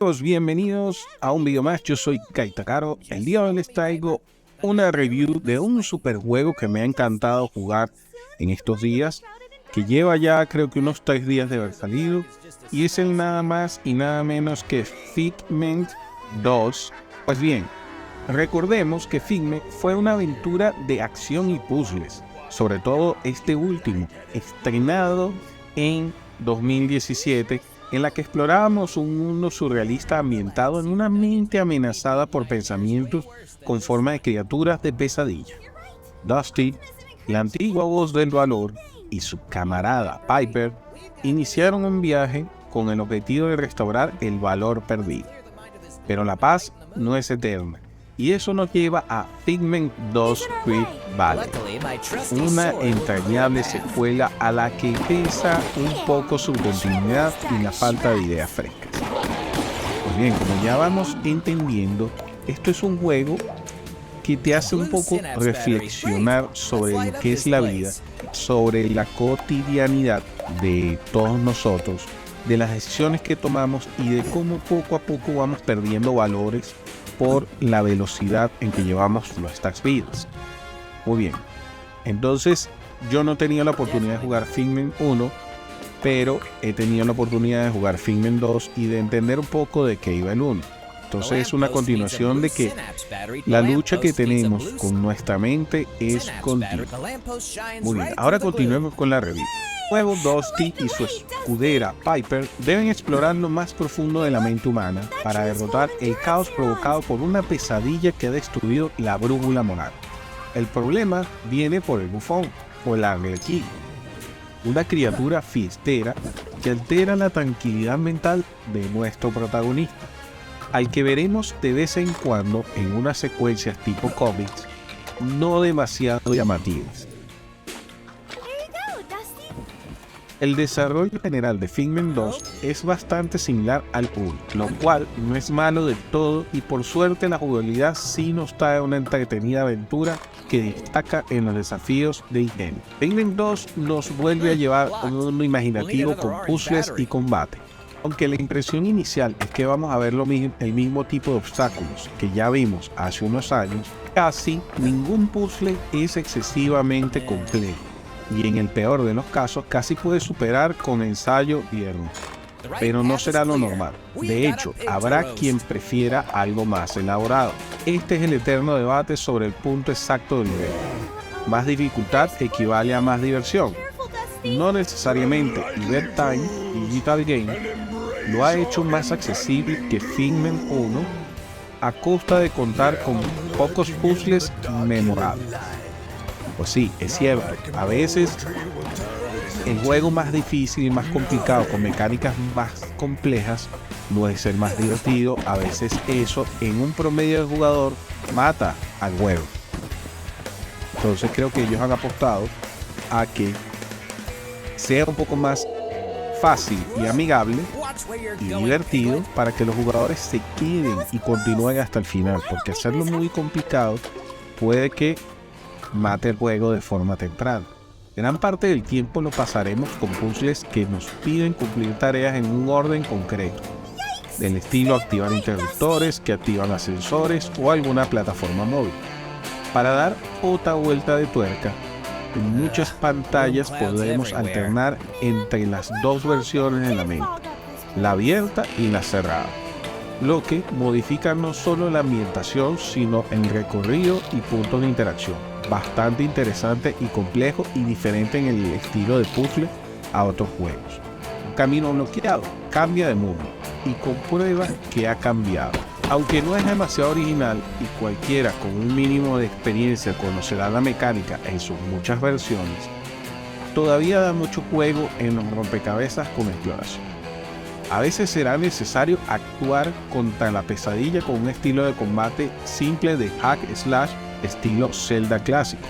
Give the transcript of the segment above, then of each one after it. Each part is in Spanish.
Bienvenidos a un video más. Yo soy Kaitakaro. El día de hoy les traigo una review de un super juego que me ha encantado jugar en estos días, que lleva ya creo que unos 3 días de haber salido, y es el nada más y nada menos que Figment 2. Pues bien, recordemos que Figment fue una aventura de acción y puzzles, sobre todo este último, estrenado en 2017, en la que explorábamos un mundo surrealista ambientado en una mente amenazada por pensamientos con forma de criaturas de pesadilla. Dusty, la antigua voz del valor, y su camarada Piper iniciaron un viaje con el objetivo de restaurar el valor perdido. Pero la paz no es eterna, y eso nos lleva a Figment 2 Rift Valley, una entrañable secuela a la que pesa un poco su continuidad y la falta de ideas frescas. Pues bien, como ya vamos entendiendo, esto es un juego que te hace un poco reflexionar sobre lo que es la vida, sobre la cotidianidad de todos nosotros, de las decisiones que tomamos y de cómo poco a poco vamos perdiendo valores por la velocidad en que llevamos nuestras vidas. Muy bien, entonces yo no tenía la oportunidad de jugar Figment 1, pero he tenido la oportunidad de jugar Figment 2 y de entender un poco de qué iba el 1. Entonces es una continuación de que la lucha que tenemos con nuestra mente es continua. Muy bien, ahora continuemos con la review. Nuevo Dusty y su escudera Piper deben explorar lo más profundo de la mente humana para derrotar el caos provocado por una pesadilla que ha destruido la brújula moral. El problema viene por el bufón o el arlequín, una criatura fiestera que altera la tranquilidad mental de nuestro protagonista, al que veremos de vez en cuando en unas secuencias tipo cómics no demasiado llamativas. El desarrollo general de Figment 2 es bastante similar al 1, lo cual no es malo del todo, y por suerte la jugabilidad sí nos trae una entretenida aventura que destaca en los desafíos de ingenio. Figment 2 nos vuelve a llevar a un mundo imaginativo con puzzles y combate. Aunque la impresión inicial es que vamos a ver el mismo tipo de obstáculos que ya vimos hace unos años, casi ningún puzzle es excesivamente complejo, y en el peor de los casos casi puede superar con ensayo y error. Pero no será lo normal. De hecho, habrá quien prefiera algo más elaborado. Este es el eterno debate sobre el punto exacto del nivel. Más dificultad equivale a más diversión. No necesariamente Libertine Digital Game lo ha hecho más accesible que Figment 1 a costa de contar con pocos puzzles memorables. Pues sí, es cierto, a veces el juego más difícil y más complicado con mecánicas más complejas no es el más divertido. A veces eso en un promedio de jugador mata al juego. Entonces creo que ellos han apostado a que sea un poco más fácil y amigable y divertido para que los jugadores se queden y continúen hasta el final, porque hacerlo muy complicado puede que mate el juego de forma temprana. Gran parte del tiempo lo pasaremos con puzzles que nos piden cumplir tareas en un orden concreto, del estilo activar interruptores que activan ascensores o alguna plataforma móvil. Para dar otra vuelta de tuerca, en muchas pantallas podremos alternar entre las dos versiones de la mente, la abierta y la cerrada, lo que modifica no solo la ambientación sino el recorrido y puntos de interacción. Bastante interesante y complejo, y diferente en el estilo de puzzle a otros juegos. Un camino bloqueado cambia de mundo y comprueba que ha cambiado. Aunque no es demasiado original y cualquiera con un mínimo de experiencia conocerá la mecánica en sus muchas versiones, todavía da mucho juego en los rompecabezas con exploración. A veces será necesario actuar contra la pesadilla con un estilo de combate simple de hack slash estilo Zelda clásico,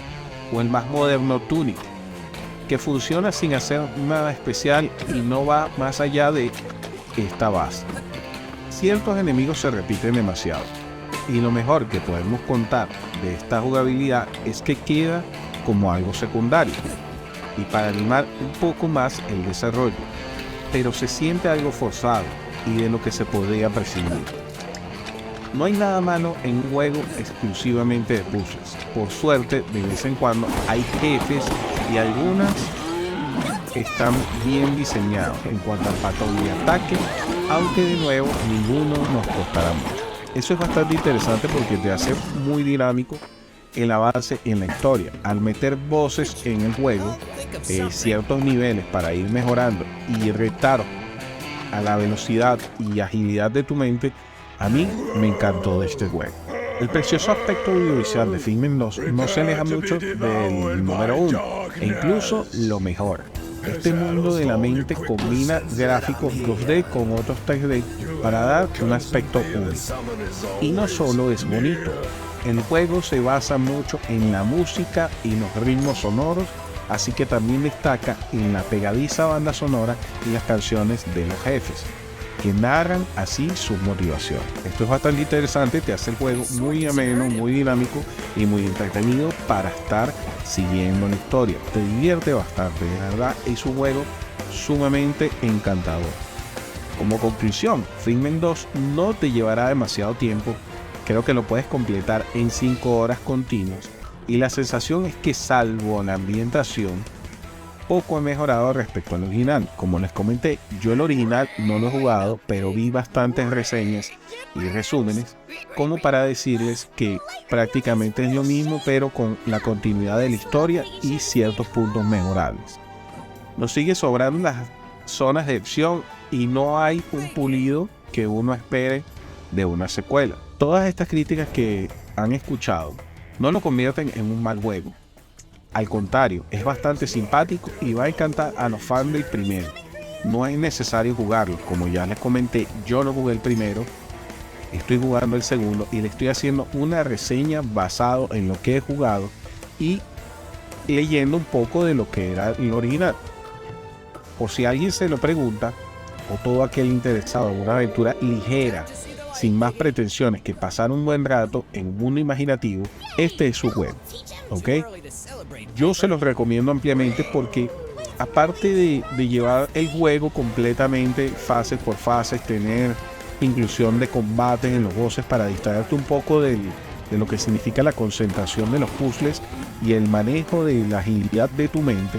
o el más moderno Tunic, que funciona sin hacer nada especial y no va más allá de esta base. Ciertos enemigos se repiten demasiado, y lo mejor que podemos contar de esta jugabilidad es que queda como algo secundario, y para animar un poco más el desarrollo, pero se siente algo forzado, y de lo que se podría prescindir. No hay nada malo en un juego exclusivamente de puzzles. Por suerte, de vez en cuando hay jefes y algunas están bien diseñados en cuanto al patrón de ataque, aunque de nuevo ninguno nos costará mucho. Eso es bastante interesante porque te hace muy dinámico el avance en la historia. Al meter voces en el juego, ciertos niveles para ir mejorando y retar a la velocidad y agilidad de tu mente, a mí me encantó de este juego. El precioso aspecto audiovisual de Figment 2 no se aleja mucho del número 1, e incluso lo mejora. Este mundo de la mente combina gráficos 2D con otros 3D para dar un aspecto único. Y no solo es bonito, el juego se basa mucho en la música y los ritmos sonoros, así que también destaca en la pegadiza banda sonora y las canciones de los jefes, que narran así su motivación. Esto es bastante interesante, te hace el juego muy ameno, muy dinámico y muy entretenido para estar siguiendo la historia. Te divierte bastante, de verdad es un juego sumamente encantador. Como conclusión, Figment 2 no te llevará demasiado tiempo, creo que lo puedes completar en 5 horas continuas y la sensación es que salvo la ambientación, poco he mejorado respecto al original. Como les comenté, yo el original no lo he jugado, pero vi bastantes reseñas y resúmenes como para decirles que prácticamente es lo mismo, pero con la continuidad de la historia y ciertos puntos mejorables. Nos sigue sobrando las zonas de acción y no hay un pulido que uno espere de una secuela. Todas estas críticas que han escuchado no lo convierten en un mal juego. Al contrario, es bastante simpático y va a encantar a los fans del primero. No es necesario jugarlo, como ya les comenté, yo no jugué el primero, estoy jugando el segundo y le estoy haciendo una reseña basado en lo que he jugado y leyendo un poco de lo que era el original. Por si alguien se lo pregunta, o todo aquel interesado en una aventura ligera, sin más pretensiones que pasar un buen rato en un mundo imaginativo, este es su juego, ¿ok? Yo se los recomiendo ampliamente porque aparte de llevar el juego completamente fase por fase, tener inclusión de combates en los bosses para distraerte un poco de lo que significa la concentración de los puzzles y el manejo de la agilidad de tu mente,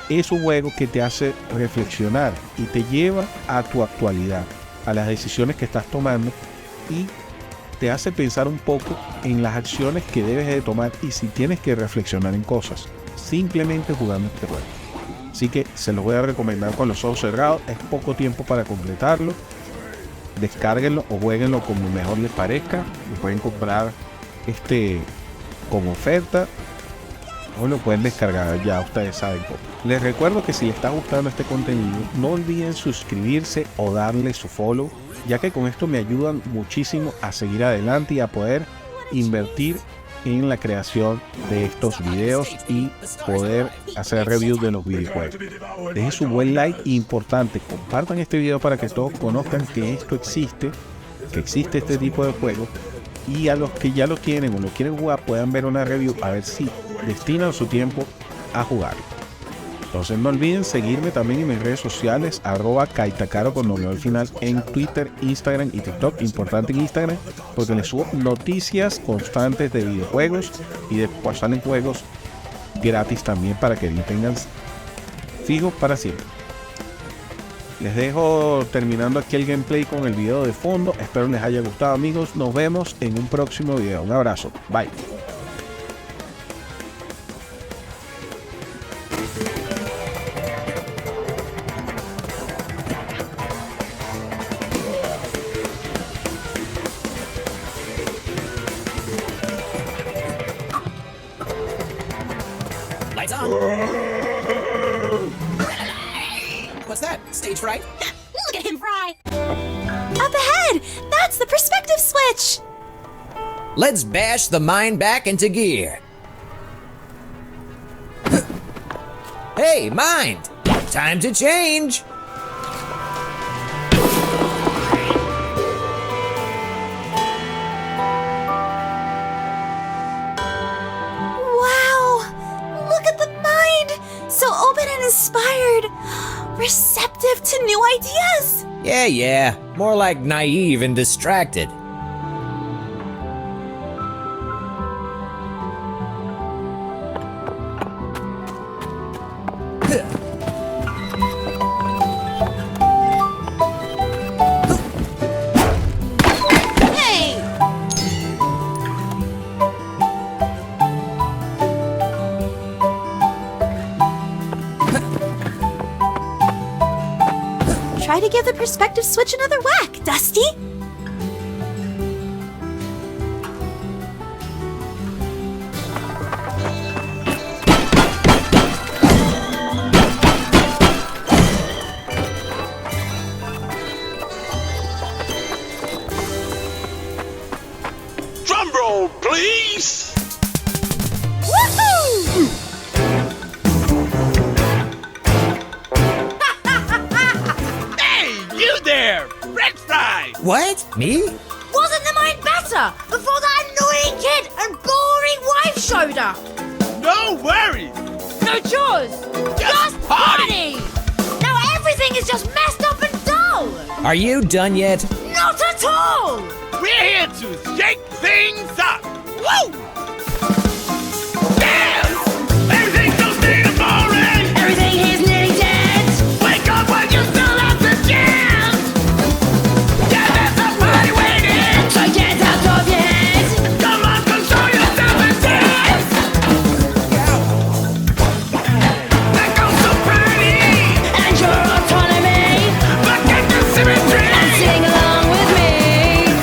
es un juego que te hace reflexionar y te lleva a tu actualidad, a las decisiones que estás tomando y te hace pensar un poco en las acciones que debes de tomar y si tienes que reflexionar en cosas, simplemente jugando este juego. Así que se los voy a recomendar con los ojos cerrados, es poco tiempo para completarlo, descárguenlo o jueguenlo como mejor les parezca, lo pueden comprar con oferta o lo pueden descargar, ya ustedes saben cómo. Les recuerdo que si les está gustando este contenido, no olviden suscribirse o darle su follow, ya que con esto me ayudan muchísimo a seguir adelante y a poder invertir en la creación de estos videos y poder hacer reviews de los videojuegos. Dejen su buen like, importante, compartan este video para que todos conozcan que esto existe, que existe este tipo de juegos, y a los que ya lo tienen o lo quieren jugar puedan ver una review a ver si destinan su tiempo a jugarlo. Entonces no olviden seguirme también en mis redes sociales @kaitakaro con doble al final en Twitter, Instagram y TikTok. Importante en Instagram porque les subo noticias constantes de videojuegos y después salen juegos gratis también para que lo tengan fijos para siempre. Les dejo terminando aquí el gameplay con el video de fondo. Espero les haya gustado, amigos. Nos vemos en un próximo video. Un abrazo. Bye. Lights on. What's that? Stage fright? Look at him fry! Up ahead! That's the perspective switch! Let's bash the mind back into gear. Hey, mind! Time to change! Wow! Look at the mind! So open and inspired! Receptive to new ideas! Yeah, more like naive and distracted. Hey! Try to give the perspective switch another whack, Dusty. Drum roll, please! Woohoo! Hey, you there! French fry! What? Me? Wasn't the mind better before that annoying kid and boring wife showed up? No worries! No chores, just party! Now everything is just messed up and dull! Are you done yet? Not at all! We're here to shake things up! Woo! Damn! Everything's so stale and boring! Everything here's nearly dead! Wake up when you still have the chance! Yeah, there's a party waiting! So get out of your head! Come on, console yourself and dance! That goes so pretty! And your autonomy! Forget the symmetry! And sing along with me!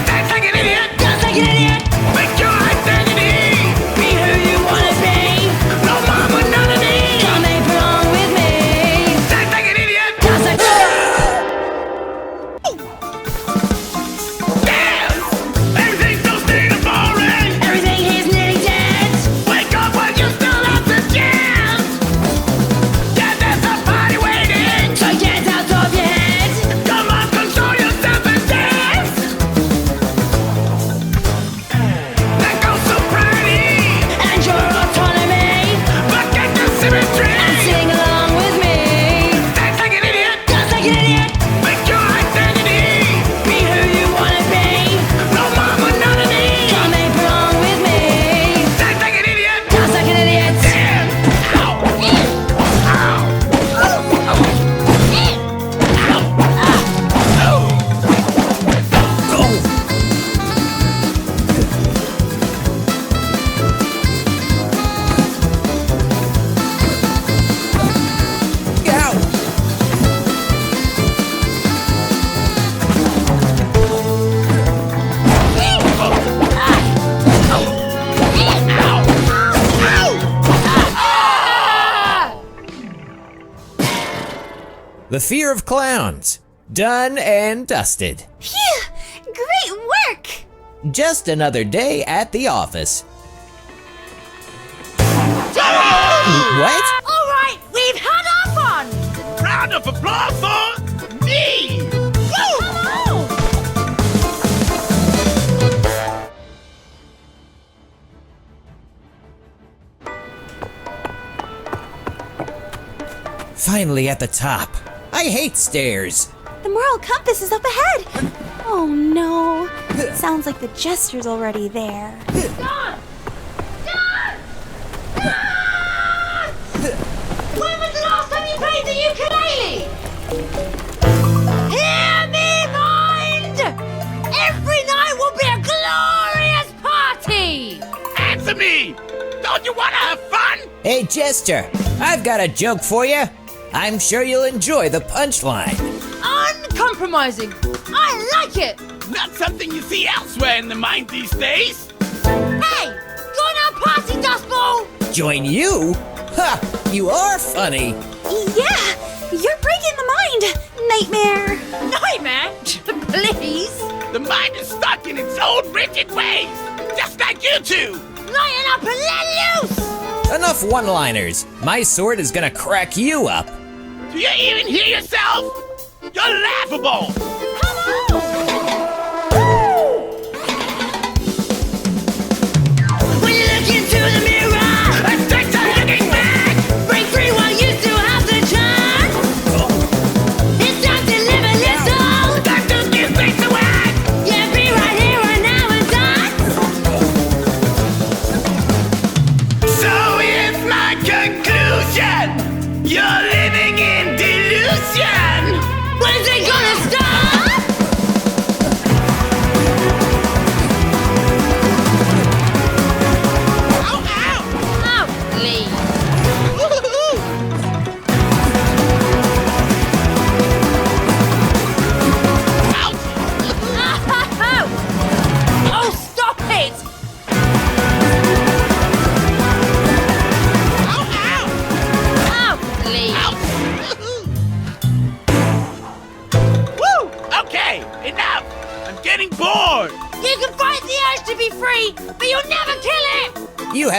Dance like an idiot! Just like an idiot! Make your identity! Be who you wanna be! No more monotony! Come ape along with me! Dance like an idiot! Just like Dance! Everything's so stale and boring! everything here's nearly dead! Wake up when you still have the chance! Yeah, there's a party waiting! So get out of your head! Come on, console yourself and dance! That goes so pretty! And your autonomy! Forget the symmetry! And sing along with me! Dance like an idiot! Just like an idiot! Make your identity! Be who you wanna be! No more monotony! Come ape along with me! Dance like an idiot! Just like an idiot! Damn! Ow! Ow! The fear of clowns. Done and dusted. Phew! Great work! Just another day at the office. What? Alright, we've had our fun! Round of applause for me! Woo! Come on! Finally at the top. I hate stairs. The moral compass is up ahead! Oh no! Sounds like the jester's already there. Don! Don! Don! When was the last time you played the ukulele? Hear me, mind! Every night will be a glorious party! Answer me! Don't you want to have fun? Hey, Jester, I've got a joke for you. I'm sure you'll enjoy the punchline. Uncompromising! I like it! Not something you see elsewhere in the mind these days. Hey! Join our party, Dustball! Join you? Ha! You are funny. Yeah! You're breaking the mind! Nightmare! Nightmare? Please? The mind is stuck in its old rigid ways, just like you two. Lighten up and let loose! Enough one-liners. My sword is gonna crack you up. Do you even hear yourself? You're laughable. Hello! When you look into the mirror, Let's take some looking back. break free while you still have the chance. It's time to live a little.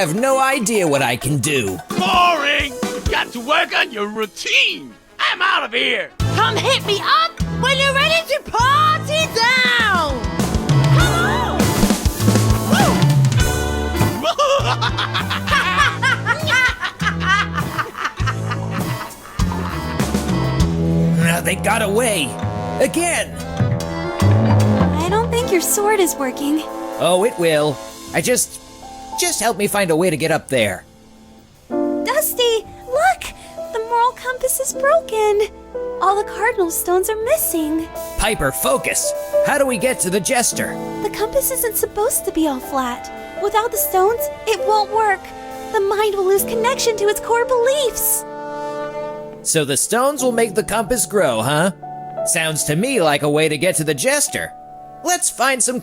have no idea what I can do. Boring! You've got to work on your routine. I'm out of here. Come hit me up when you're ready to party down! Come on! They got away. Again. I don't think your sword is working. Oh, it will. Just help me find a way to get up there. Dusty, look! The moral compass is broken. All the cardinal stones are missing. Piper, focus. How do we get to the Jester? The compass isn't supposed to be all flat. Without the stones, it won't work. The mind will lose connection to its core beliefs. So the stones will make the compass grow, huh? Sounds to me like a way to get to the Jester. Let's find some